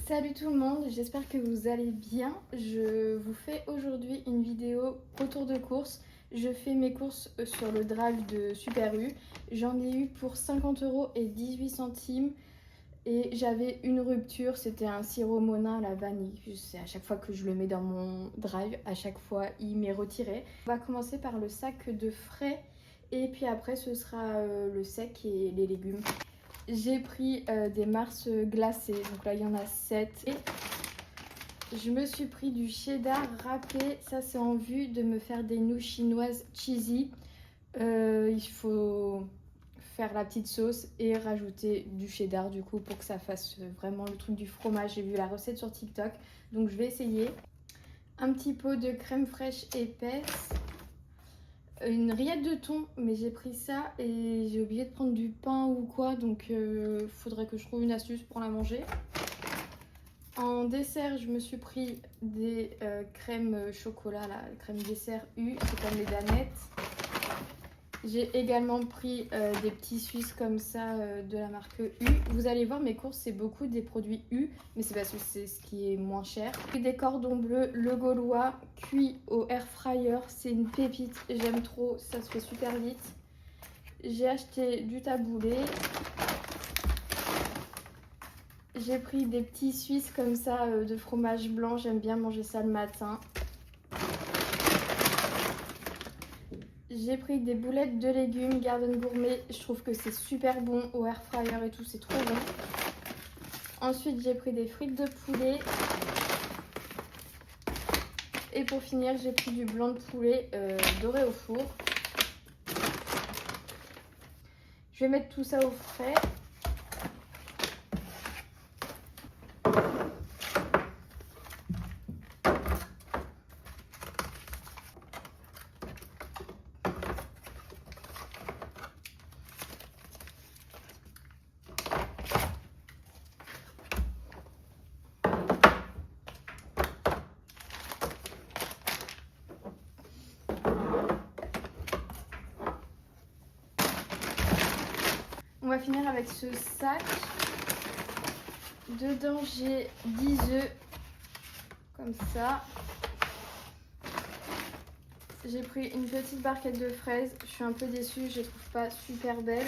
Salut tout le monde, j'espère que vous allez bien. Je vous fais aujourd'hui une vidéo retour de course. Je fais mes courses sur le drive de Super U. J'en ai eu pour 50 € et 18 centimes et j'avais une rupture, c'était un sirop Monin à la vanille. Je sais, à chaque fois que je le mets dans mon drive, à chaque fois il m'est retiré. On va commencer par le sac de frais et puis après ce sera le sec et les légumes. J'ai pris des Mars glacés, donc là il y en a 7. Et je me suis pris du cheddar râpé, ça c'est en vue de me faire des nouilles chinoises cheesy. Il faut faire la petite sauce et rajouter du cheddar du coup pour que ça fasse vraiment le truc du fromage. J'ai vu la recette sur TikTok, donc je vais essayer. Un petit pot de crème fraîche épaisse. Une rillette de thon, mais j'ai pris ça et j'ai oublié de prendre du pain ou quoi, donc faudrait que je trouve une astuce pour la manger. En dessert, je me suis pris des crèmes chocolat, la crème dessert U, c'est comme les danettes. J'ai également pris des petits Suisses comme ça de la marque U. Vous allez voir, mes courses, c'est beaucoup des produits U, mais c'est parce que c'est ce qui est moins cher. J'ai des cordons bleus, le Gaulois, cuit au air fryer. C'est une pépite, j'aime trop, ça se fait super vite. J'ai acheté du taboulé. J'ai pris des petits Suisses comme ça de fromage blanc, j'aime bien manger ça le matin. J'ai pris des boulettes de légumes Garden Gourmet, je trouve que c'est super bon au air fryer et tout, c'est trop bon. Ensuite j'ai pris des frites de poulet. Et pour finir j'ai pris du blanc de poulet doré au four. Je vais mettre tout ça au frais. On va finir avec ce sac. Dedans j'ai 10 œufs comme ça. J'ai pris une petite barquette de fraises. Je suis un peu déçue, je les trouve pas super belles.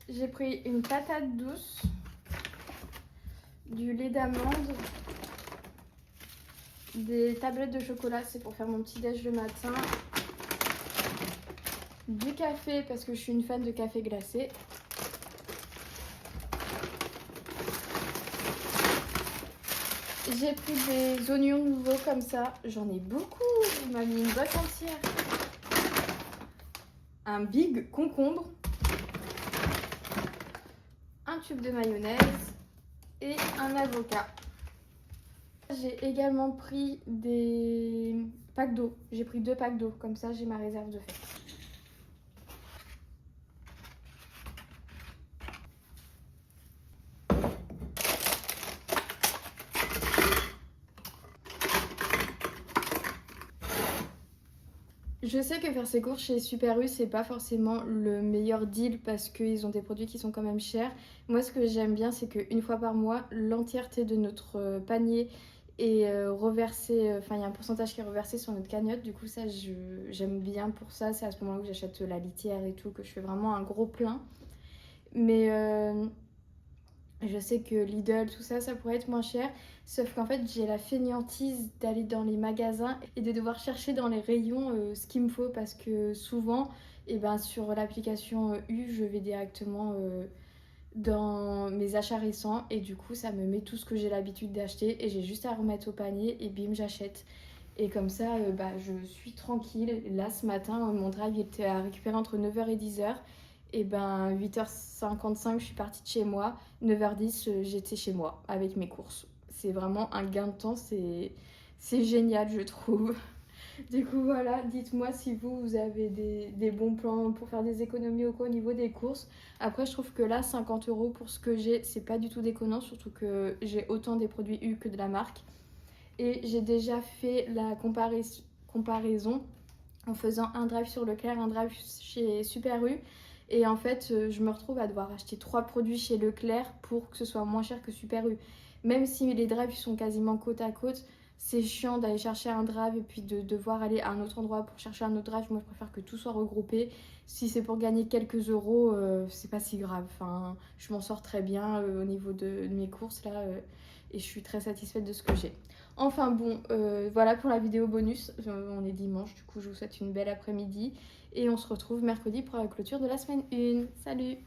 J'ai pris une patate douce, du lait d'amande, des tablettes de chocolat, c'est pour faire mon petit déj le matin. Du café parce que je suis une fan de café glacé. J'ai pris des oignons nouveaux comme ça, j'en ai beaucoup, il m'a mis une boîte entière. Un big concombre, un tube de mayonnaise et un avocat. J'ai également pris des packs d'eau, j'ai pris 2 packs d'eau, comme ça j'ai ma réserve de fête. Je sais que faire ses courses chez Super U, c'est pas forcément le meilleur deal parce qu'ils ont des produits qui sont quand même chers. Moi, ce que j'aime bien, c'est qu'une fois par mois, l'entièreté de notre panier est reversée, enfin, il y a un pourcentage qui est reversé sur notre cagnotte. Du coup, ça, j'aime bien pour ça. C'est à ce moment-là que j'achète la litière et tout, que je fais vraiment un gros plein. Mais je sais que Lidl, tout ça, ça pourrait être moins cher. Sauf qu'en fait, j'ai la fainéantise d'aller dans les magasins et de devoir chercher dans les rayons ce qu'il me faut. Parce que souvent, sur l'application U, je vais directement dans mes achats récents. Et du coup, ça me met tout ce que j'ai l'habitude d'acheter. Et j'ai juste à remettre au panier et bim, j'achète. Et comme ça, je suis tranquille. Là, ce matin, mon drive était à récupérer entre 9h et 10h. Et 8h55 je suis partie de chez moi, 9h10 j'étais chez moi avec mes courses. C'est vraiment un gain de temps, c'est génial je trouve. Du coup voilà, dites-moi si vous avez des bons plans pour faire des économies au niveau des courses. Après je trouve que là 50 € pour ce que j'ai, c'est pas du tout déconnant, surtout que j'ai autant des produits U que de la marque. Et j'ai déjà fait la comparaison en faisant un drive sur Leclerc, un drive chez Super U. Et en fait, je me retrouve à devoir acheter 3 produits chez Leclerc pour que ce soit moins cher que Super U. Même si les drives sont quasiment côte à côte, c'est chiant d'aller chercher un drive et puis de devoir aller à un autre endroit pour chercher un autre drive. Moi, je préfère que tout soit regroupé. Si c'est pour gagner quelques euros, c'est pas si grave. Enfin, je m'en sors très bien au niveau de mes courses là et je suis très satisfaite de ce que j'ai. Enfin bon, voilà pour la vidéo bonus. On est dimanche, du coup, je vous souhaite une belle après-midi et on se retrouve mercredi pour la clôture de la semaine 1. Salut!